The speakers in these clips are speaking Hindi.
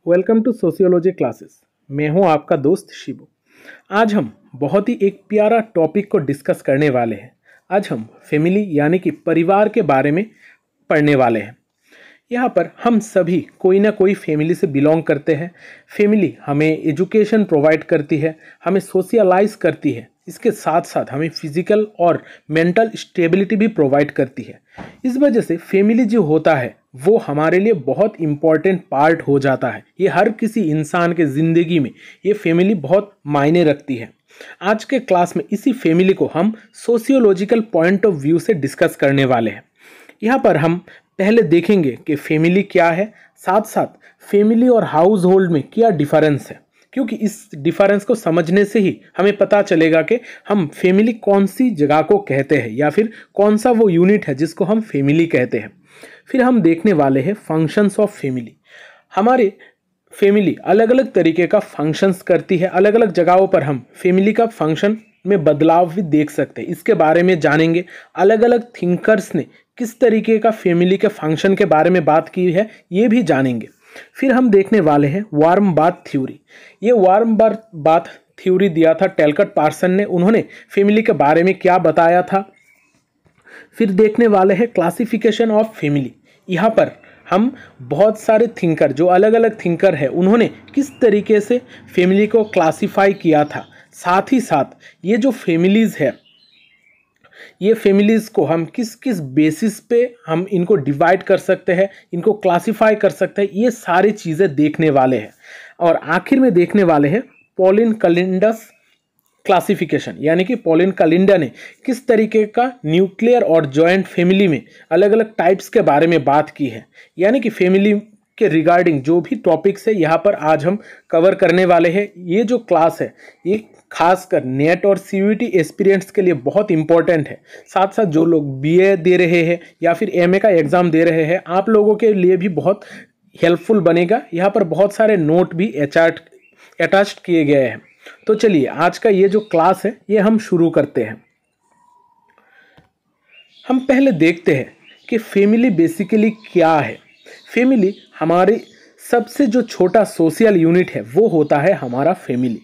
Welcome to sociology classes. मैं हूं आपका दोस्त शिबू। आज हम बहुत ही एक प्यारा टॉपिक को डिस्कस करने वाले हैं। आज हम फैमिली यानी कि परिवार के बारे में पढ़ने वाले हैं। यहाँ पर हम सभी कोई ना कोई फैमिली से बिलोंग करते हैं। फैमिली हमें एजुकेशन प्रोवाइड करती है, हमें सोशलाइज करती है, इसके साथ साथ हमें फिजिकल और मेंटल स्टेबिलिटी भी प्रोवाइड करती है। इस वजह से फैमिली जो होता है वो हमारे लिए बहुत इम्पॉर्टेंट पार्ट हो जाता है। ये हर किसी इंसान के ज़िंदगी में ये फैमिली बहुत मायने रखती है। आज के क्लास में इसी फैमिली को हम सोशियोलॉजिकल पॉइंट ऑफ व्यू से डिस्कस करने वाले हैं। यहाँ पर हम पहले देखेंगे कि फैमिली क्या है, साथ साथ फैमिली और हाउस होल्ड में क्या डिफरेंस है, क्योंकि इस डिफरेंस को समझने से ही हमें पता चलेगा कि हम फैमिली कौन सी जगह को कहते हैं या फिर कौन सा वो यूनिट है जिसको हम फैमिली कहते हैं। फिर हम देखने वाले हैं फंक्शंस ऑफ फैमिली। हमारे फैमिली अलग अलग तरीके का फंक्शंस करती है, अलग अलग जगहों पर हम फैमिली का फंक्शन में बदलाव भी देख सकते हैं। इसके बारे में जानेंगे, अलग अलग थिंकर्स ने किस तरीके का फैमिली के फंक्शन के बारे में बात की है ये भी जानेंगे। फिर हम देखने वाले हैं वार्म बाथ थ्योरी। ये वार्म बाथ थ्योरी दिया था टैलकट पार्सन ने। उन्होंने फैमिली के बारे में क्या बताया था। फिर देखने वाले हैं क्लासिफिकेशन ऑफ फैमिली। यहाँ पर हम बहुत सारे थिंकर, जो अलग अलग थिंकर है, उन्होंने किस तरीके से फैमिली को क्लासिफाई किया था। साथ ही साथ ये जो फैमिलीज़ है, ये फैमिलीज़ को हम किस किस बेसिस पे हम इनको डिवाइड कर सकते हैं, इनको क्लासिफाई कर सकते हैं, ये सारी चीज़ें देखने वाले हैं। और आखिर में देखने वाले हैं पॉलिन कैलेंडस क्लासिफिकेशन, यानी कि पॉलिन कैलेंडर ने किस तरीके का न्यूक्लियर और जॉइंट फैमिली में अलग अलग टाइप्स के बारे में बात की है। यानी कि फैमिली के रिगार्डिंग जो भी टॉपिक्स है यहाँ पर आज हम कवर करने वाले हैं। ये जो क्लास है ये खासकर नेट और सीयूईटी एस्पिरेंट्स के लिए बहुत इंपॉर्टेंट है। साथ साथ जो लोग बीए दे रहे हैं या फिर एमए का एग्ज़ाम दे रहे हैं, आप लोगों के लिए भी बहुत हेल्पफुल बनेगा। यहाँ पर बहुत सारे नोट भी अटैच्ड किए गए हैं। तो चलिए आज का ये जो क्लास है ये हम शुरू करते हैं। हम पहले देखते हैं कि फैमिली बेसिकली क्या है। फैमिली हमारे सबसे जो छोटा सोशल यूनिट है वो होता है हमारा फैमिली।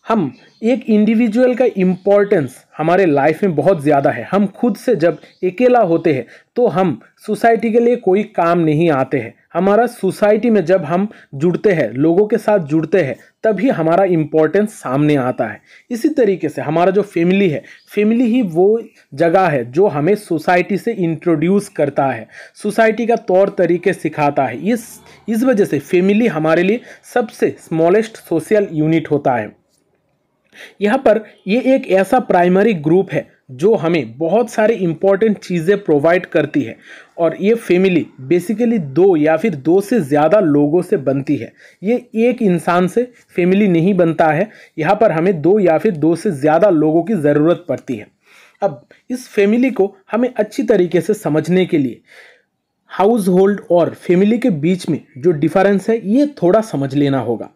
हम एक इंडिविजुअल का इम्पोर्टेंस हमारे लाइफ में बहुत ज़्यादा है। हम खुद से जब अकेला होते हैं तो हम सोसाइटी के लिए कोई काम नहीं आते हैं। हमारा सोसाइटी में जब हम जुड़ते हैं, लोगों के साथ जुड़ते हैं, तभी हमारा इम्पोर्टेंस सामने आता है। इसी तरीके से हमारा जो फैमिली है, फैमिली ही वो जगह है जो हमें सोसाइटी से इंट्रोड्यूस करता है, सोसाइटी का तौर तरीके सिखाता है। इस वजह से फैमिली हमारे लिए सबसे स्मॉलेस्ट सोशल यूनिट होता है। यहाँ पर ये एक ऐसा प्राइमरी ग्रुप है जो हमें बहुत सारी इंपॉर्टेंट चीज़ें प्रोवाइड करती है। और ये फैमिली बेसिकली दो या फिर दो से ज़्यादा लोगों से बनती है। ये एक इंसान से फैमिली नहीं बनता है। यहाँ पर हमें दो या फिर दो से ज़्यादा लोगों की ज़रूरत पड़ती है। अब इस फैमिली को हमें अच्छी तरीके से समझने के लिए हाउस होल्ड और फैमिली के बीच में जो डिफरेंस है ये थोड़ा समझ लेना होगा।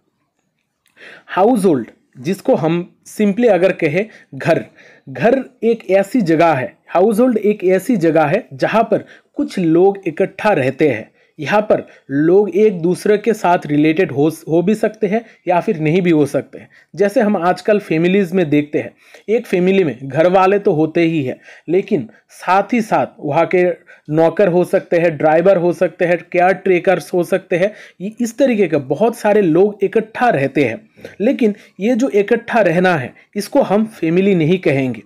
हाउस होल्ड, जिसको हम सिंपली अगर कहें घर एक ऐसी जगह है, हाउस होल्ड एक ऐसी जगह है जहाँ पर कुछ लोग इकट्ठा रहते हैं। यहाँ पर लोग एक दूसरे के साथ रिलेटेड हो भी सकते हैं या फिर नहीं भी हो सकते हैं। जैसे हम आजकल फैमिलीज़ में देखते हैं, एक फैमिली में घर वाले तो होते ही हैं, लेकिन साथ ही साथ वहाँ के नौकर हो सकते हैं, ड्राइवर हो सकते हैं, केयर टेकर्स हो सकते हैं। इस तरीके के बहुत सारे लोग इकट्ठा रहते हैं। लेकिन ये जो इकट्ठा रहना है इसको हम फैमिली नहीं कहेंगे।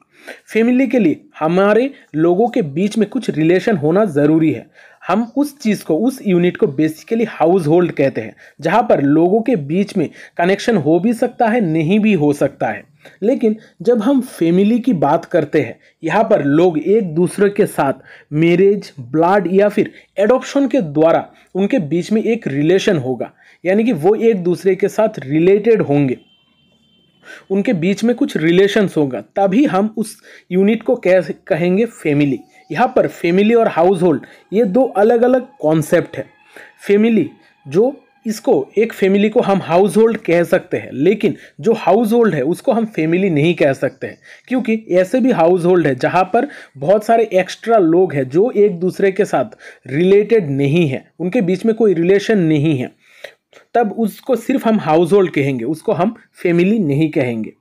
फैमिली के लिए हमारे लोगों के बीच में कुछ रिलेशन होना ज़रूरी है। हम उस चीज़ को, उस यूनिट को बेसिकली हाउस होल्ड कहते हैं, जहाँ पर लोगों के बीच में कनेक्शन हो भी सकता है, नहीं भी हो सकता है। लेकिन जब हम फैमिली की बात करते हैं, यहाँ पर लोग एक दूसरे के साथ मैरिज, ब्लड या फिर एडॉप्शन के द्वारा उनके बीच में एक रिलेशन होगा। यानी कि वो एक दूसरे के साथ रिलेटेड होंगे, उनके बीच में कुछ रिलेशंस होगा, तभी हम उस यूनिट को कहेंगे फैमिली। यहाँ पर फैमिली और हाउस होल्ड ये दो अलग अलग कॉन्सेप्ट है। फैमिली जो इसको, एक फैमिली को हम हाउस होल्ड कह सकते हैं, लेकिन जो हाउस होल्ड है उसको हम फैमिली नहीं कह सकते हैं, क्योंकि ऐसे भी हाउस होल्ड है जहाँ पर बहुत सारे एक्स्ट्रा लोग हैं जो एक दूसरे के साथ रिलेटेड नहीं है, उनके बीच में कोई रिलेशन नहीं है। तब उसको सिर्फ हम हाउस होल्ड कहेंगे, उसको हम फैमिली नहीं कहेंगे।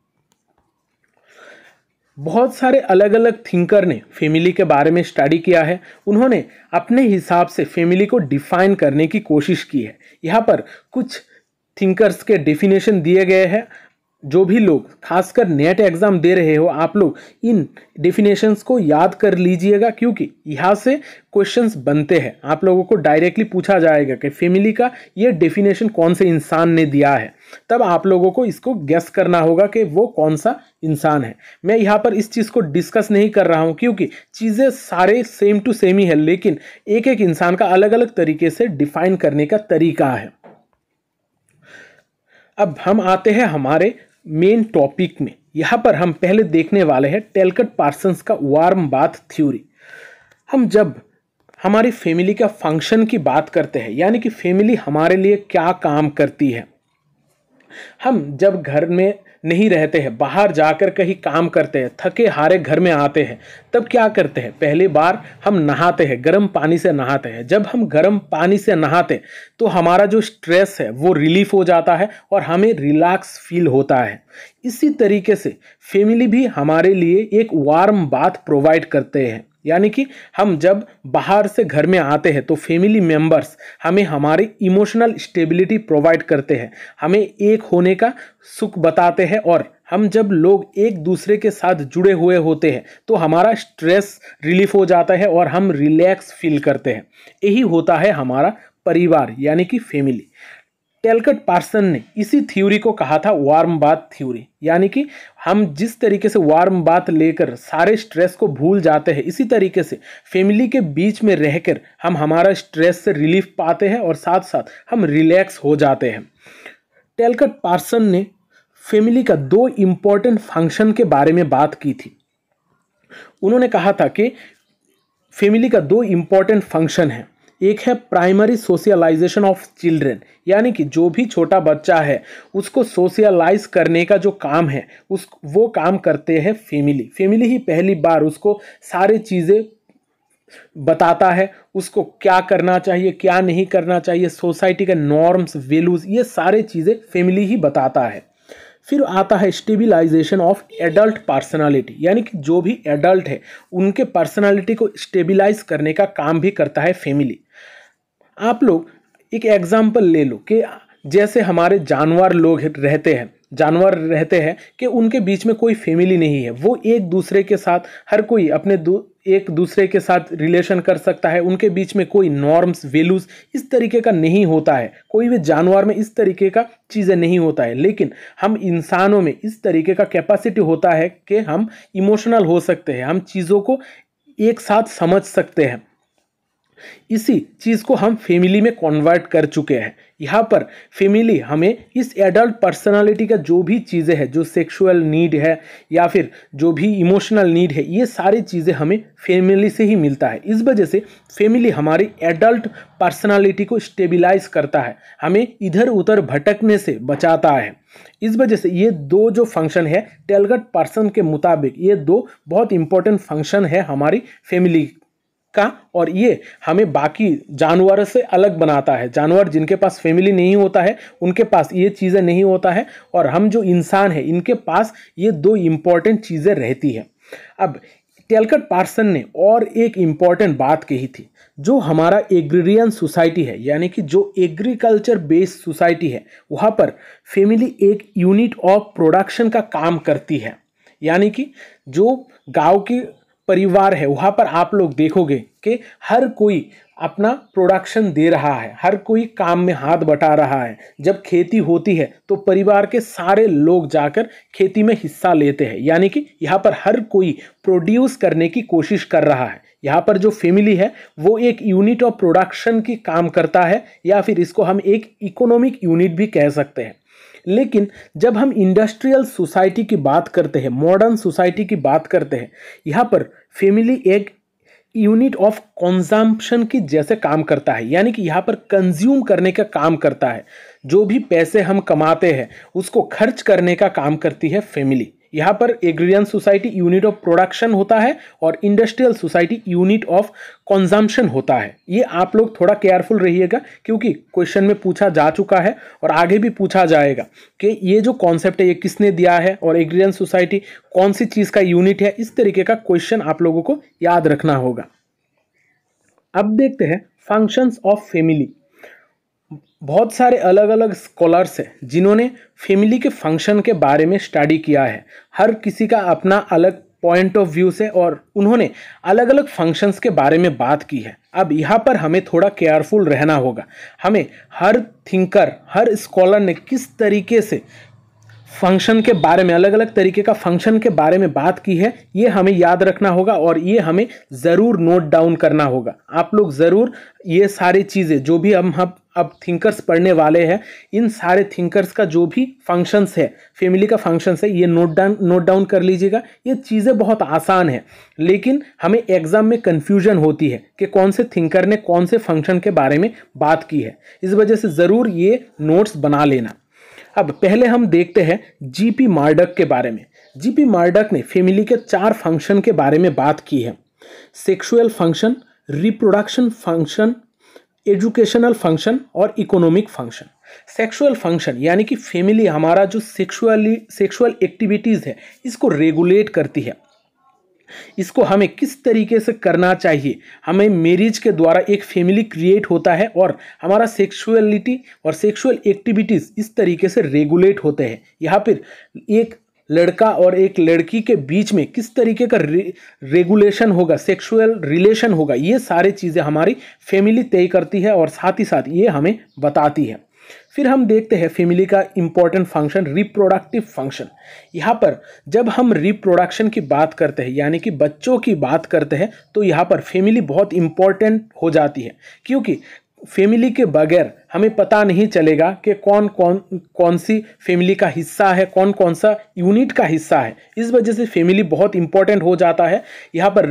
बहुत सारे अलग अलग थिंकर ने फैमिली के बारे में स्टडी किया है। उन्होंने अपने हिसाब से फैमिली को डिफाइन करने की कोशिश की है। यहाँ पर कुछ थिंकर्स के डेफिनेशन दिए गए हैं। जो भी लोग खासकर नेट एग्जाम दे रहे हो, आप लोग इन डेफिनेशंस को याद कर लीजिएगा, क्योंकि यहाँ से क्वेश्चंस बनते हैं। आप लोगों को डायरेक्टली पूछा जाएगा कि फैमिली का ये डेफिनेशन कौन से इंसान ने दिया है, तब आप लोगों को इसको गेस करना होगा कि वो कौन सा इंसान है। मैं यहाँ पर इस चीज़ को डिस्कस नहीं कर रहा हूँ, क्योंकि चीज़ें सारे सेम टू सेम ही है, लेकिन एक एक इंसान का अलग अलग तरीके से डिफाइन करने का तरीका है। अब हम आते हैं हमारे मेन टॉपिक में। यहाँ पर हम पहले देखने वाले हैं टेलकट पार्सन्स का वार्म बाथ थ्योरी। हम जब हमारी फैमिली का फंक्शन की बात करते हैं, यानी कि फैमिली हमारे लिए क्या काम करती है, हम जब घर में नहीं रहते हैं, बाहर जाकर कहीं काम करते हैं, थके हारे घर में आते हैं, तब क्या करते हैं? पहली बार हम नहाते हैं, गर्म पानी से नहाते हैं। जब हम गर्म पानी से नहाते तो हमारा जो स्ट्रेस है वो रिलीफ हो जाता है और हमें रिलैक्स फील होता है। इसी तरीके से फैमिली भी हमारे लिए एक वार्म बाथ प्रोवाइड करते हैं, यानी कि हम जब बाहर से घर में आते हैं तो फैमिली मेंबर्स हमें हमारी इमोशनल स्टेबिलिटी प्रोवाइड करते हैं, हमें एक होने का सुख बताते हैं, और हम जब लोग एक दूसरे के साथ जुड़े हुए होते हैं तो हमारा स्ट्रेस रिलीफ हो जाता है और हम रिलैक्स फील करते हैं। यही होता है हमारा परिवार, यानी कि फैमिली। टेलकट पार्सन ने इसी थ्योरी को कहा था वार्म बाथ थ्योरी, यानी कि हम जिस तरीके से वार्म बाथ लेकर सारे स्ट्रेस को भूल जाते हैं, इसी तरीके से फैमिली के बीच में रहकर हम हमारा स्ट्रेस से रिलीफ पाते हैं और साथ साथ हम रिलैक्स हो जाते हैं। टेलकट पार्सन ने फैमिली का 2 इम्पॉर्टेंट फंक्शन के बारे में बात की थी। उन्होंने कहा था कि फैमिली का 2 इम्पॉर्टेंट फंक्शन है। एक है प्राइमरी सोशलाइजेशन ऑफ चिल्ड्रेन, यानी कि जो भी छोटा बच्चा है उसको सोशलाइज करने का जो काम है वो काम करते हैं फैमिली। फैमिली ही पहली बार उसको सारी चीज़ें बताता है, उसको क्या करना चाहिए क्या नहीं करना चाहिए, सोसाइटी के नॉर्म्स वैल्यूज़, ये सारे चीज़ें फैमिली ही बताता है। फिर आता है स्टेबिलाइजेशन ऑफ एडल्ट पर्सनालिटी, यानी कि जो भी एडल्ट है उनके पर्सनालिटी को स्टेबिलाइज करने का काम भी करता है फैमिली। आप लोग एक एग्जाम्पल ले लो कि जैसे हमारे जानवर लोग रहते हैं कि उनके बीच में कोई फैमिली नहीं है, वो एक दूसरे के साथ हर कोई एक दूसरे के साथ रिलेशन कर सकता है, उनके बीच में कोई नॉर्म्स वैल्यूज़ इस तरीके का नहीं होता है, कोई भी जानवर में इस तरीके का चीज़ें नहीं होता है। लेकिन हम इंसानों में इस तरीके का कैपेसिटी होता है कि हम इमोशनल हो सकते हैं, हम चीज़ों को एक साथ समझ सकते हैं। इसी चीज़ को हम फैमिली में कन्वर्ट कर चुके हैं। यहाँ पर फैमिली हमें इस एडल्ट पर्सनालिटी का जो भी चीज़ें हैं, जो सेक्सुअल नीड है या फिर जो भी इमोशनल नीड है, ये सारी चीज़ें हमें फैमिली से ही मिलता है। इस वजह से फैमिली हमारी एडल्ट पर्सनालिटी को स्टेबिलाइज करता है, हमें इधर उधर भटकने से बचाता है। इस वजह से ये 2 जो फंक्शन है टेलकट पार्सन के मुताबिक, ये 2 बहुत इंपॉर्टेंट फंक्शन है हमारी फैमिली का, और ये हमें बाकी जानवरों से अलग बनाता है। जानवर जिनके पास फैमिली नहीं होता है उनके पास ये चीज़ें नहीं होता है, और हम जो इंसान है इनके पास ये 2 इम्पॉर्टेंट चीज़ें रहती है। अब टेलकट पार्सन ने और एक इम्पॉर्टेंट बात कही थी, जो हमारा एग्रीरियन सोसाइटी है, यानी कि जो एग्रीकल्चर बेस्ड सोसाइटी है, वहाँ पर फैमिली एक यूनिट ऑफ प्रोडक्शन का काम करती है। यानी कि जो गांव की परिवार है वहाँ पर आप लोग देखोगे कि हर कोई अपना प्रोडक्शन दे रहा है, हर कोई काम में हाथ बटा रहा है। जब खेती होती है तो परिवार के सारे लोग जाकर खेती में हिस्सा लेते हैं, यानी कि यहाँ पर हर कोई प्रोड्यूस करने की कोशिश कर रहा है। यहाँ पर जो फैमिली है वो एक यूनिट ऑफ प्रोडक्शन की काम करता है, या फिर इसको हम एक इकोनॉमिक यूनिट भी कह सकते हैं। लेकिन जब हम इंडस्ट्रियल सोसाइटी की बात करते हैं, मॉडर्न सोसाइटी की बात करते हैं, यहाँ पर फैमिली एक यूनिट ऑफ कंजम्पशन की जैसे काम करता है, यानी कि यहाँ पर कंज्यूम करने का काम करता है। जो भी पैसे हम कमाते हैं उसको खर्च करने का काम करती है फैमिली। यहाँ पर agrarian society unit of production होता है और industrial society unit of consumption होता है। ये आप लोग थोड़ा केयरफुल रहिएगा क्योंकि क्वेश्चन में पूछा जा चुका है और आगे भी पूछा जाएगा कि ये जो कॉन्सेप्ट है ये किसने दिया है और एग्रीरियन सोसाइटी कौन सी चीज़ का यूनिट है। इस तरीके का क्वेश्चन आप लोगों को याद रखना होगा। अब देखते हैं फंक्शंस ऑफ फैमिली। बहुत सारे अलग अलग स्कॉलर्स हैं जिन्होंने फैमिली के फंक्शन के बारे में स्टडी किया है। हर किसी का अपना अलग पॉइंट ऑफ व्यू से और उन्होंने अलग अलग फंक्शंस के बारे में बात की है। अब यहाँ पर हमें थोड़ा केयरफुल रहना होगा। हमें हर थिंकर, हर स्कॉलर ने किस तरीके से फंक्शन के बारे में, अलग अलग तरीके का फंक्शन के बारे में बात की है, ये हमें याद रखना होगा और ये हमें ज़रूर नोट डाउन करना होगा। आप लोग ज़रूर ये सारी चीज़ें जो भी हम अब थिंकर्स पढ़ने वाले हैं, इन सारे थिंकर्स का जो भी फंक्शंस है, फैमिली का फंक्शंस है, ये नोट डाउन कर लीजिएगा। ये चीज़ें बहुत आसान है लेकिन हमें एग्ज़ाम में कन्फ्यूजन होती है कि कौन से थिंकर ने कौन से फंक्शन के बारे में बात की है। इस वजह से ज़रूर ये नोट्स बना लेना। अब पहले हम देखते हैं जीपी मार्डक के बारे में। जीपी मार्डक ने फैमिली के 4 फंक्शन के बारे में बात की है। Sexual function, reproduction function, educational function और इकोनॉमिक फंक्शन। सेक्सुअल फंक्शन यानी कि फैमिली हमारा जो सेक्सुअल एक्टिविटीज़ है इसको रेगुलेट करती है। इसको हमें किस तरीके से करना चाहिए, हमें मैरिज के द्वारा एक फैमिली क्रिएट होता है और हमारा सेक्सुअलिटी और सेक्सुअल एक्टिविटीज़ इस तरीके से रेगुलेट होते हैं। यहाँ पर एक लड़का और एक लड़की के बीच में किस तरीके का रेगुलेशन होगा, सेक्सुअल रिलेशन होगा, ये सारी चीज़ें हमारी फैमिली तय करती है और साथ ही साथ ये हमें बताती है। फिर हम देखते हैं फैमिली का इंपॉर्टेंट फंक्शन रिप्रोडक्टिव फंक्शन। यहाँ पर जब हम रिप्रोडक्शन की बात करते हैं यानी कि बच्चों की बात करते हैं तो यहाँ पर फैमिली बहुत इंपॉर्टेंट हो जाती है क्योंकि फैमिली के बगैर हमें पता नहीं चलेगा कि कौन सी फैमिली का हिस्सा है, कौन कौन सा यूनिट का हिस्सा है। इस वजह से फैमिली बहुत इंपॉर्टेंट हो जाता है। यहाँ पर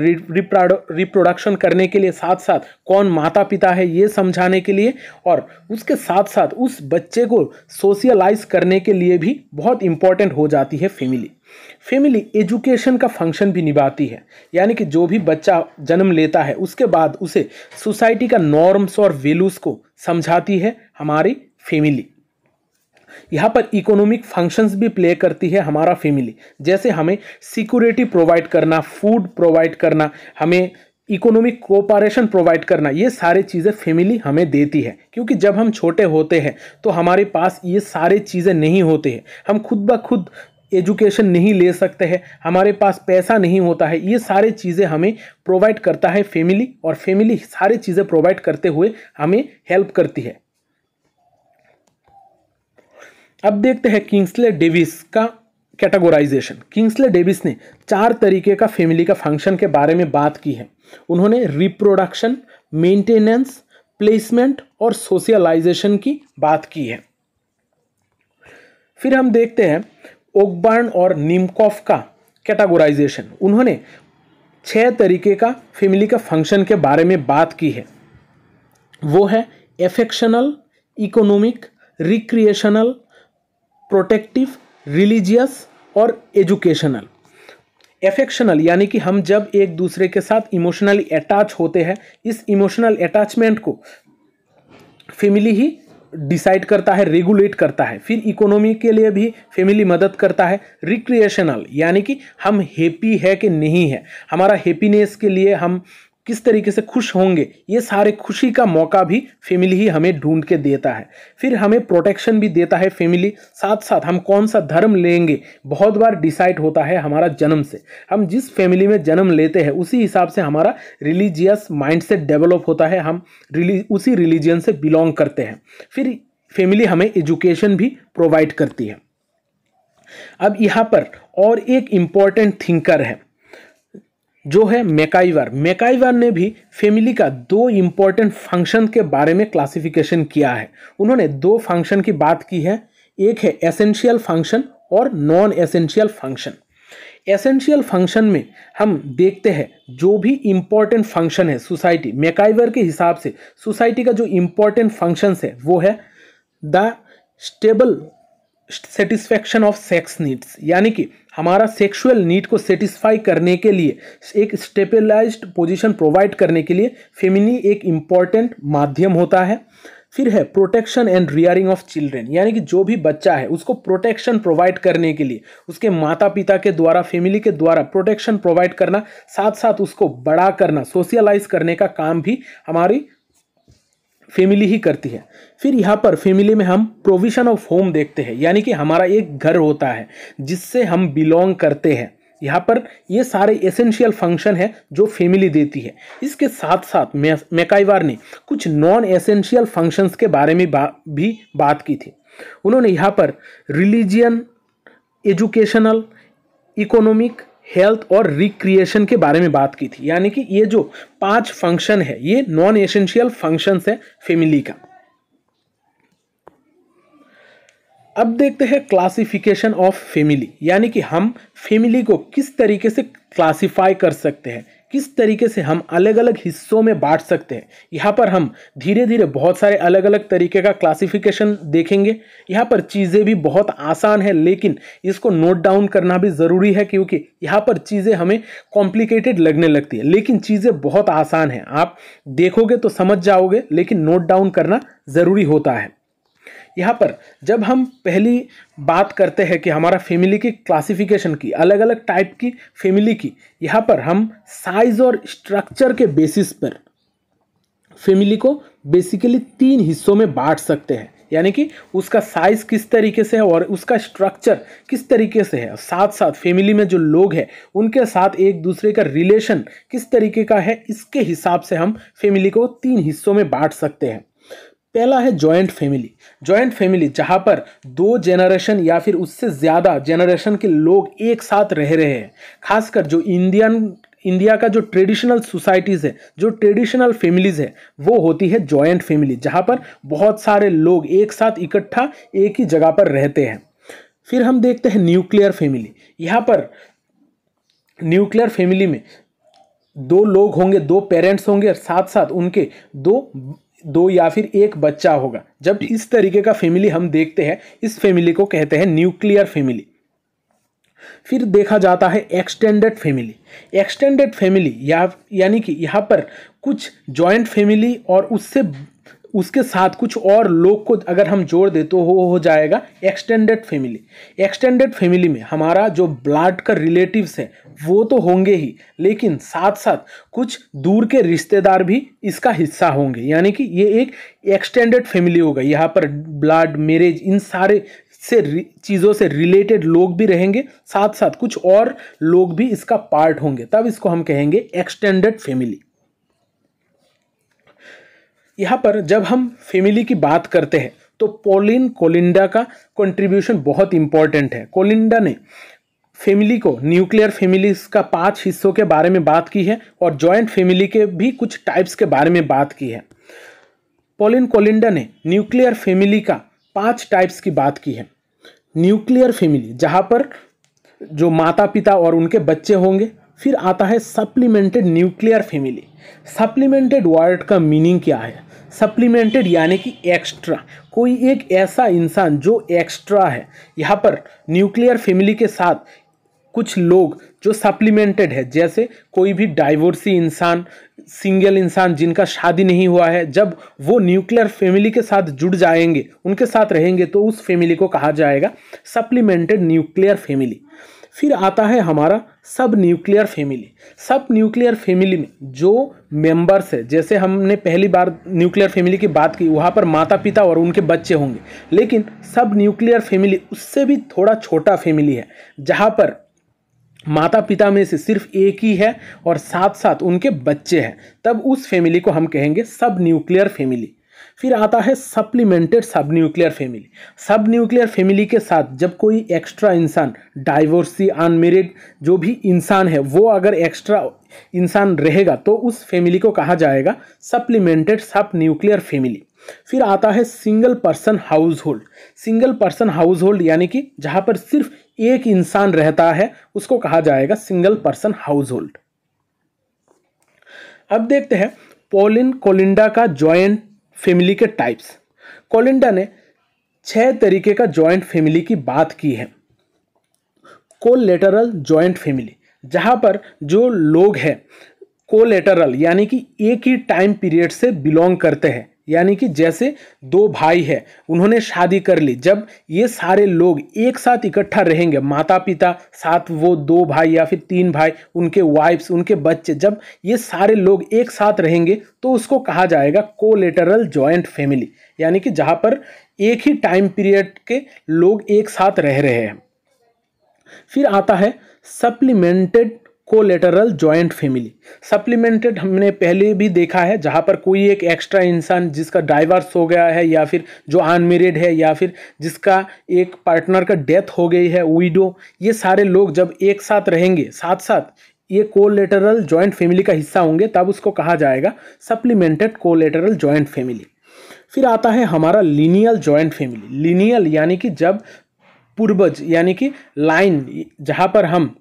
रिप्रोडक्शन करने के लिए साथ साथ कौन माता पिता है ये समझाने के लिए और उसके साथ साथ उस बच्चे को सोशलाइज करने के लिए भी बहुत इंपॉर्टेंट हो जाती है फैमिली। फैमिली एजुकेशन का फंक्शन भी निभाती है यानी कि जो भी बच्चा जन्म लेता है उसके बाद उसे सोसाइटी का नॉर्म्स और वैल्यूज को समझाती है हमारी फैमिली। यहाँ पर इकोनॉमिक फंक्शंस भी प्ले करती है हमारा फैमिली, जैसे हमें सिक्योरिटी प्रोवाइड करना, फूड प्रोवाइड करना, हमें इकोनॉमिक कोऑपरेशन प्रोवाइड करना, ये सारी चीज़ें फैमिली हमें देती है। क्योंकि जब हम छोटे होते हैं तो हमारे पास ये सारी चीज़ें नहीं होते हैं, हम खुद ब खुद एजुकेशन नहीं ले सकते हैं, हमारे पास पैसा नहीं होता है। ये सारी चीज़ें हमें प्रोवाइड करता है फैमिली और फैमिली सारी चीज़ें प्रोवाइड करते हुए हमें हेल्प करती है। अब देखते हैं किंग्सले डेविस का कैटेगराइजेशन। किंग्सले डेविस ने 4 तरीके का फैमिली का फंक्शन के बारे में बात की है। उन्होंने रिप्रोडक्शन, मेंटेनेंस, प्लेसमेंट और सोशलाइजेशन की बात की है। फिर हम देखते हैं ओकबर्न और निमकॉफ का कैटेगराइजेशन। उन्होंने 6 तरीके का फैमिली का फंक्शन के बारे में बात की है। वो है एफेक्शनल, इकोनॉमिक, रिक्रिएशनल, प्रोटेक्टिव, रिलीजियस और एजुकेशनल। एफेक्शनल यानी कि हम जब एक दूसरे के साथ इमोशनली अटैच होते हैं, इस इमोशनल अटैचमेंट को फैमिली ही डिसाइड करता है, रेगुलेट करता है। फिर इकोनॉमी के लिए भी फैमिली मदद करता है। रिक्रिएशनल यानी कि हम हैप्पी है कि नहीं है, हमारा हैप्पीनेस के लिए हम किस तरीके से खुश होंगे, ये सारे खुशी का मौका भी फैमिली ही हमें ढूंढ के देता है। फिर हमें प्रोटेक्शन भी देता है फैमिली। साथ साथ हम कौन सा धर्म लेंगे बहुत बार डिसाइड होता है हमारा जन्म से। हम जिस फैमिली में जन्म लेते हैं उसी हिसाब से हमारा रिलीजियस माइंडसेट डेवलप होता है, हम उसी रिलीजियन से बिलोंग करते हैं। फिर फैमिली हमें एजुकेशन भी प्रोवाइड करती है। अब यहाँ पर और एक इम्पॉर्टेंट थिंकर है जो है मैकाइवर। मैकाइवर ने भी फैमिली का 2 इंपॉर्टेंट फंक्शन के बारे में क्लासिफिकेशन किया है। उन्होंने 2 फंक्शन की बात की है, एक है एसेंशियल फंक्शन और non essential function. Essential function में हम देखते हैं जो भी इंपॉर्टेंट फंक्शन है सोसाइटी, मैकाइवर के हिसाब से सोसाइटी का जो इंपॉर्टेंट फंक्शंस है वो है the stable satisfaction of sex needs, यानी कि हमारा सेक्सुअल नीड को सेटिस्फाई करने के लिए एक स्टेबलाइज्ड पोजीशन प्रोवाइड करने के लिए फेमिनी एक इम्पॉर्टेंट माध्यम होता है। फिर है protection and rearing of children, यानी कि जो भी बच्चा है उसको प्रोटेक्शन प्रोवाइड करने के लिए उसके माता पिता के द्वारा, फैमिली के द्वारा प्रोटेक्शन प्रोवाइड करना, साथ साथ उसको बड़ा करना, सोशलाइज करने का काम भी हमारी फैमिली ही करती है। फिर यहाँ पर फैमिली में हम प्रोविजन ऑफ होम देखते हैं, यानी कि हमारा एक घर होता है जिससे हम बिलोंग करते हैं। यहाँ पर ये सारे एसेंशियल फंक्शन है जो फैमिली देती है। इसके साथ साथ मैकाइवर ने कुछ नॉन एसेंशियल फंक्शंस के बारे में भी बात की थी। उन्होंने यहाँ पर रिलीजियन, एजुकेशनल, इकोनॉमिक, हेल्थ और रिक्रिएशन के बारे में बात की थी, यानी कि ये जो 5 फंक्शन है ये नॉन एसेंशियल फंक्शंस है फैमिली का। अब देखते हैं क्लासिफिकेशन ऑफ फैमिली, यानी कि हम फैमिली को किस तरीके से क्लासिफाई कर सकते हैं, किस तरीके से हम अलग अलग हिस्सों में बांट सकते हैं। यहाँ पर हम धीरे धीरे बहुत सारे अलग अलग तरीके का क्लासिफिकेशन देखेंगे। यहाँ पर चीज़ें भी बहुत आसान है, लेकिन इसको नोट डाउन करना भी ज़रूरी है, क्योंकि यहाँ पर चीज़ें हमें कॉम्प्लिकेटेड लगने लगती है, लेकिन चीज़ें बहुत आसान है। आप देखोगे तो समझ जाओगे, लेकिन नोट डाउन करना ज़रूरी होता है। यहाँ पर जब हम पहली बात करते हैं कि हमारा फैमिली की क्लासिफिकेशन की, अलग अलग टाइप की फैमिली की, यहाँ पर हम साइज और स्ट्रक्चर के बेसिस पर फैमिली को बेसिकली 3 हिस्सों में बांट सकते हैं, यानी कि उसका साइज किस तरीके से है और उसका स्ट्रक्चर किस तरीके से है, साथ साथ फैमिली में जो लोग हैं उनके साथ एक दूसरे का रिलेशन किस तरीके का है, इसके हिसाब से हम फैमिली को 3 हिस्सों में बांट सकते हैं। पहला है जॉइंट फैमिली। जॉइंट फैमिली जहाँ पर 2 जनरेशन या फिर उससे ज़्यादा जनरेशन के लोग एक साथ रह रहे हैं। खासकर जो इंडिया का जो ट्रेडिशनल सोसाइटीज़ है, जो ट्रेडिशनल फैमिलीज़ है, वो होती है जॉइंट फैमिली, जहाँ पर बहुत सारे लोग एक साथ इकट्ठा एक ही जगह पर रहते हैं। फिर हम देखते हैं न्यूक्लियर फैमिली। यहाँ पर न्यूक्लियर फैमिली में 2 लोग होंगे, 2 पेरेंट्स होंगे और साथ साथ उनके दो या फिर एक बच्चा होगा। जब इस तरीके का फैमिली हम देखते हैं, इस फैमिली को कहते हैं न्यूक्लियर फैमिली। फिर देखा जाता है एक्सटेंडेड फैमिली। एक्सटेंडेड फैमिली यानी कि यहाँ पर कुछ जॉइंट फैमिली और उसके साथ कुछ और लोग को अगर हम जोड़ दे तो हो जाएगा एक्सटेंडेड फैमिली। एक्सटेंडेड फैमिली में हमारा जो ब्लड का रिलेटिव्स है वो तो होंगे ही, लेकिन साथ साथ कुछ दूर के रिश्तेदार भी इसका हिस्सा होंगे, यानी कि ये एक एक्सटेंडेड फैमिली होगा। यहाँ पर ब्लड, मैरिज, इन सारे चीज़ों से रिलेटेड लोग भी रहेंगे, साथ साथ कुछ और लोग भी इसका पार्ट होंगे, तब इसको हम कहेंगे एक्सटेंडेड फैमिली। यहाँ पर जब हम फैमिली की बात करते हैं तो पॉलिन कोलिंडा का कंट्रीब्यूशन बहुत इंपॉर्टेंट है। कोलिंडा ने फैमिली को, न्यूक्लियर फैमिलीज का 5 हिस्सों के बारे में बात की है और जॉइंट फैमिली के भी कुछ टाइप्स के बारे में बात की है। पॉलिन कोलिंडा ने न्यूक्लियर फैमिली का 5 टाइप्स की बात की है। न्यूक्लियर फैमिली जहाँ पर जो माता पिता और उनके बच्चे होंगे। फिर आता है supplemented nuclear family. Supplemented word का मीनिंग क्या है? सप्लीमेंटेड यानी कि एक्स्ट्रा, कोई एक ऐसा इंसान जो एक्स्ट्रा है। यहाँ पर न्यूक्लियर फैमिली के साथ कुछ लोग जो सप्लीमेंटेड है, जैसे कोई भी डाइवोर्सी इंसान, सिंगल इंसान जिनका शादी नहीं हुआ है, जब वो न्यूक्लियर फैमिली के साथ जुड़ जाएंगे, उनके साथ रहेंगे, तो उस फैमिली को कहा जाएगा सप्लीमेंटेड न्यूक्लियर फैमिली। फिर आता है हमारा सब न्यूक्लियर फैमिली। सब न्यूक्लियर फैमिली में जो मेंबर्स है, जैसे हमने पहली बार न्यूक्लियर फैमिली की बात की, वहाँ पर माता पिता और उनके बच्चे होंगे, लेकिन सब न्यूक्लियर फैमिली उससे भी थोड़ा छोटा फैमिली है, जहाँ पर माता पिता में से सिर्फ एक ही है और साथ साथ उनके बच्चे हैं, तब उस फैमिली को हम कहेंगे सब न्यूक्लियर फैमिली। फिर आता है सप्लीमेंटेड सब न्यूक्लियर फैमिली। सब न्यूक्लियर फैमिली के साथ जब कोई एक्स्ट्रा इंसान, डाइवोर्सी, अनमेरिड जो भी इंसान है, वो अगर एक्स्ट्रा इंसान रहेगा तो उस फैमिली को कहा जाएगा सप्लीमेंटेड सब न्यूक्लियर फैमिली। फिर आता है single person house hold. Single person house hold यानी कि जहाँ पर सिर्फ एक इंसान रहता है, उसको कहा जाएगा सिंगल पर्सन हाउस होल्ड। अब देखते हैं पॉलिन कोलिंडा का जॉइंट फैमिली के टाइप्स। कोलिंडा ने 6 तरीके का जॉइंट फैमिली की बात की है। कोलेटरल जॉइंट फैमिली, जहाँ पर जो लोग हैं कोलेटरल यानी कि एक ही टाइम पीरियड से बिलोंग करते हैं, यानी कि जैसे 2 भाई हैं, उन्होंने शादी कर ली, जब ये सारे लोग एक साथ इकट्ठा रहेंगे, माता पिता साथ वो 2 भाई या फिर 3 भाई, उनके वाइफ्स, उनके बच्चे, जब ये सारे लोग एक साथ रहेंगे तो उसको कहा जाएगा कोलेटरल जॉइंट फैमिली, यानी कि जहाँ पर एक ही टाइम पीरियड के लोग एक साथ रह रहे हैं। फिर आता है supplemented collateral joint family. Supplemented हमने पहले भी देखा है, जहाँ पर कोई एक एक्स्ट्रा इंसान जिसका डाइवर्स हो गया है या फिर जो अनमेरिड है या फिर जिसका एक पार्टनर का डेथ हो गई है, विडो, ये सारे लोग जब एक साथ रहेंगे, साथ साथ ये कोलेटरल जॉइंट फैमिली का हिस्सा होंगे, तब उसको कहा जाएगा सप्लीमेंटेड कोलेटरल जॉइंट फैमिली। फिर आता है हमारा लीनियल जॉइंट फैमिली। लीनियल यानी कि जब पूर्वज यानी कि लाइन, जहाँ पर हम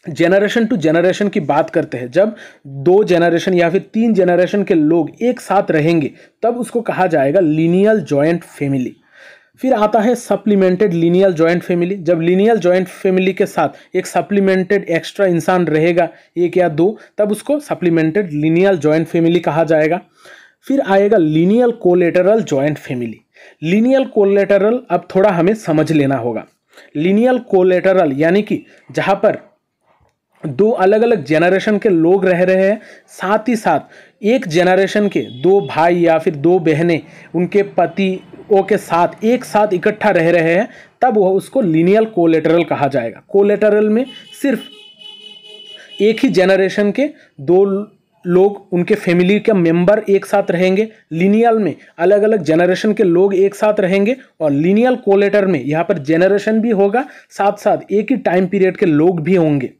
जेनरेशन टू जेनरेशन की बात करते हैं, जब 2 जनरेशन या फिर 3 जनरेशन के लोग एक साथ रहेंगे तब उसको कहा जाएगा लीनियल जॉइंट फैमिली। फिर आता है सप्लीमेंटेड लीनियल जॉइंट फैमिली। जब लीनियल जॉइंट फैमिली के साथ एक सप्लीमेंटेड एक्स्ट्रा इंसान रहेगा, 1 या 2, तब उसको सप्लीमेंटेड लीनियल जॉइंट फैमिली कहा जाएगा। फिर आएगा lineal collateral joint family. Lineal collateral अब थोड़ा हमें समझ लेना होगा। लीनियल कोलेटरल यानी कि जहाँ पर 2 अलग अलग जेनरेशन के लोग रह रहे हैं, साथ ही साथ एक जेनरेशन के 2 भाई या फिर 2 बहनें उनके पतियों के साथ एक साथ इकट्ठा रह रहे हैं, तब वह उसको लीनियल कोलेटरल कहा जाएगा। कोलेटरल में सिर्फ एक ही जेनरेशन के 2 लोग, उनके फैमिली के मेंबर एक साथ रहेंगे। लीनियल में अलग अलग जेनरेशन के लोग एक साथ रहेंगे, और लीनियल कोलेटर में यहाँ पर जेनरेशन भी होगा, साथ साथ एक ही टाइम पीरियड के लोग भी होंगे।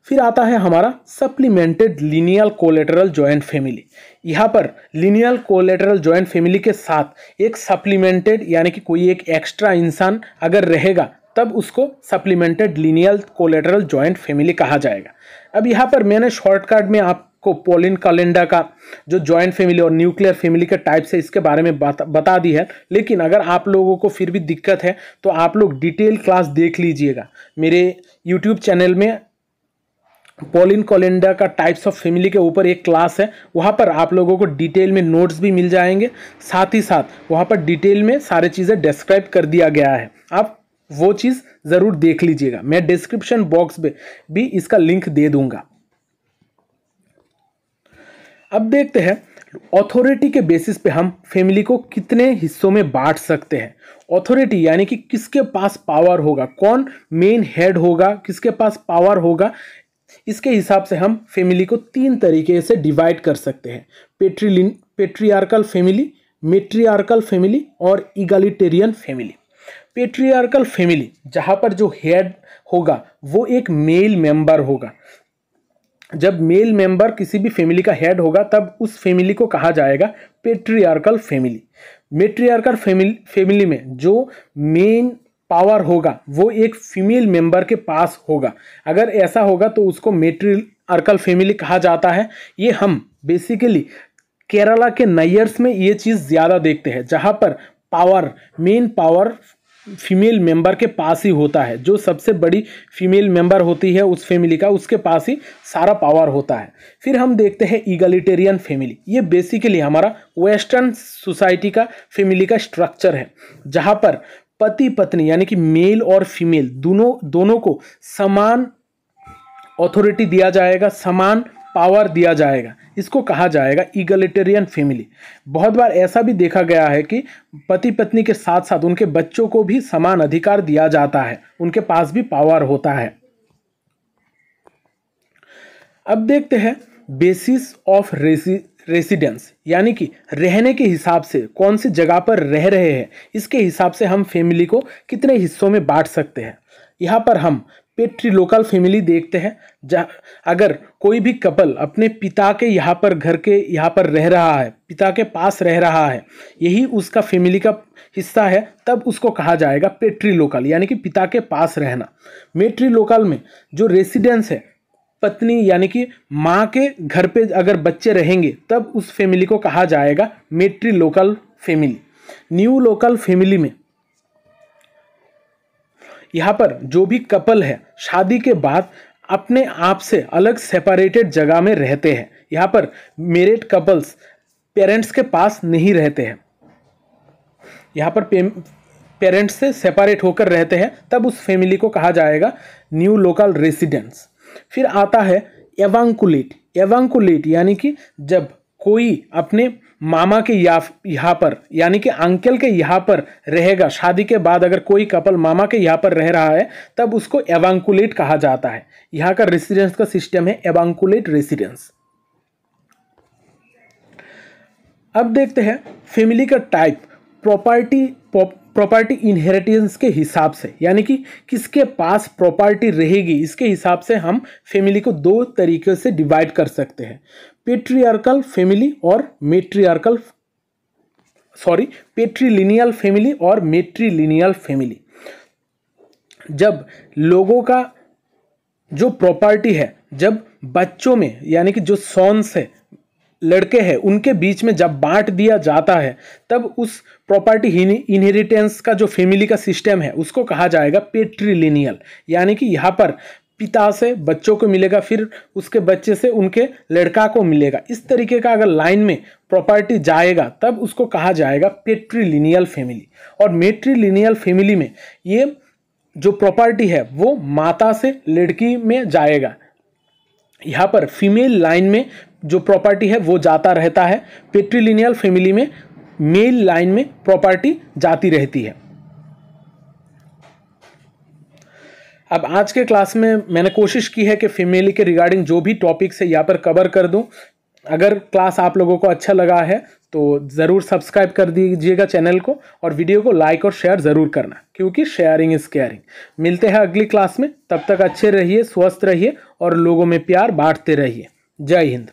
फिर आता है हमारा supplemented lineal collateral joint family. यहाँ पर लीनियल कोलेटरल जॉइंट फैमिली के साथ एक सप्लीमेंटेड यानी कि कोई एक एक्स्ट्रा इंसान अगर रहेगा, तब उसको supplemented lineal collateral joint family कहा जाएगा। अब यहाँ पर मैंने शॉर्टकट में आपको पॉलिन कैलेंडर का जो जॉइंट फैमिली और न्यूक्लियर फैमिली के टाइप्स है इसके बारे में बता दी है, लेकिन अगर आप लोगों को फिर भी दिक्कत है तो आप लोग डिटेल क्लास देख लीजिएगा। मेरे यूट्यूब चैनल में पॉलिन कैलेंडर का टाइप्स ऑफ फैमिली के ऊपर एक क्लास है, वहाँ पर आप लोगों को डिटेल में नोट्स भी मिल जाएंगे, साथ ही साथ वहाँ पर डिटेल में सारी चीज़ें डिस्क्राइब कर दिया गया है। आप वो चीज़ ज़रूर देख लीजिएगा, मैं डिस्क्रिप्शन बॉक्स में भी इसका लिंक दे दूंगा। अब देखते हैं ऑथोरिटी के बेसिस पे हम फैमिली को कितने हिस्सों में बांट सकते हैं। ऑथोरिटी यानी कि किसके पास पावर होगा, कौन मेन हेड होगा, किसके पास पावर होगा, इसके हिसाब से हम फैमिली को 3 तरीके से डिवाइड कर सकते हैं। पेट्रियार्कल फैमिली, मेट्रियार्कल फैमिली और इगलिटेरियन फैमिली। पेट्रियार्कल फैमिली जहाँ पर जो हेड होगा वो एक मेल मेंबर होगा। जब मेल मेंबर किसी भी फैमिली का हेड होगा तब उस फैमिली को कहा जाएगा पेट्रियार्कल फैमिली। मेट्रियार्कल फैमिली में जो मेन पावर होगा वो एक फीमेल मेंबर के पास होगा। अगर ऐसा होगा तो उसको मेट्रियार्कल फैमिली कहा जाता है। ये हम बेसिकली केरला के नैयर्स में ये चीज़ ज़्यादा देखते हैं, जहाँ पर मेन पावर फीमेल मेंबर के पास ही होता है। जो सबसे बड़ी फीमेल मेंबर होती है उस फैमिली का, उसके पास ही सारा पावर होता है। फिर हम देखते हैं इगलिटेरियन फैमिली। ये बेसिकली हमारा वेस्टर्न सोसाइटी का फैमिली का स्ट्रक्चर है, जहाँ पर पति पत्नी यानी कि मेल और फीमेल दोनों को समान अथॉरिटी दिया जाएगा, समान पावर दिया जाएगा। इसको कहा जाएगा इगलिटेरियन फैमिली। बहुत बार ऐसा भी देखा गया है कि पति पत्नी के साथ साथ उनके बच्चों को भी समान अधिकार दिया जाता है, उनके पास भी पावर होता है। अब देखते हैं बेसिस ऑफ रेसिडेंस, यानी कि रहने के हिसाब से कौन सी जगह पर रह रहे हैं, इसके हिसाब से हम फैमिली को कितने हिस्सों में बांट सकते हैं। यहाँ पर हम पेट्रीलोकल फैमिली देखते हैं। अगर कोई भी कपल अपने पिता के यहाँ पर घर के यहाँ पर रह रहा है, पिता के पास रह रहा है, यही उसका फैमिली का हिस्सा है, तब उसको कहा जाएगा पेट्रीलोकल, यानी कि पिता के पास रहना। मेट्रीलोकल में जो रेसिडेंस है, पत्नी यानी कि माँ के घर पे अगर बच्चे रहेंगे तब उस फैमिली को कहा जाएगा मेट्रीलोकल फैमिली। न्यू लोकल फैमिली में यहाँ पर जो भी कपल है शादी के बाद अपने आप से अलग सेपरेटेड जगह में रहते हैं। यहाँ पर मैरिड कपल्स पेरेंट्स के पास नहीं रहते हैं, यहाँ पर पेरेंट्स से सेपरेट होकर रहते हैं, तब उस फैमिली को कहा जाएगा न्यू लोकल रेसिडेंस। फिर आता है एवांकुलेट। एवांकुलेट यानी कि जब कोई अपने मामा के यहाँ पर यानी कि अंकल के यहाँ पर रहेगा, शादी के बाद अगर कोई कपल मामा के यहाँ पर रह रहा है तब उसको एवांकुलेट कहा जाता है। यहाँ का रेसिडेंस का सिस्टम है एवांकुलेट रेसिडेंस। अब देखते हैं फैमिली का टाइप प्रॉपर्टी इनहेरिटेंस के हिसाब से, यानी कि किसके पास प्रॉपर्टी रहेगी इसके हिसाब से हम फैमिली को दो तरीके से डिवाइड कर सकते हैं, पेट्रियार्कल फैमिली और पेट्रीलिनियल फैमिली और मेट्रीलिनियल फैमिली। जब लोगों का जो प्रॉपर्टी है, जब बच्चों में यानी कि जो सॉन्स है, लड़के हैं, उनके बीच में जब बांट दिया जाता है तब उस प्रॉपर्टी इनहेरिटेंस का जो फैमिली का सिस्टम है उसको कहा जाएगा पेट्रीलिनियल, यानी कि यहाँ पर पिता से बच्चों को मिलेगा, फिर उसके बच्चे से उनके लड़का को मिलेगा। इस तरीके का अगर लाइन में प्रॉपर्टी जाएगा तब उसको कहा जाएगा पेट्रीलिनियल फैमिली। और मेट्रीलिनियल फैमिली में ये जो प्रॉपर्टी है वो माता से लड़की में जाएगा। यहाँ पर फीमेल लाइन में जो प्रॉपर्टी है वो जाता रहता है, पेट्रीलिनियल फैमिली में मेल लाइन में प्रॉपर्टी जाती रहती है। अब आज के क्लास में मैंने कोशिश की है कि फैमिली के रिगार्डिंग जो भी टॉपिक्स है यहाँ पर कवर कर दूं। अगर क्लास आप लोगों को अच्छा लगा है तो ज़रूर सब्सक्राइब कर दीजिएगा चैनल को, और वीडियो को लाइक और शेयर ज़रूर करना, क्योंकि शेयरिंग इज़ केयरिंग। मिलते हैं अगली क्लास में, तब तक अच्छे रहिए, स्वस्थ रहिए और लोगों में प्यार बांटते रहिए। जय हिंद।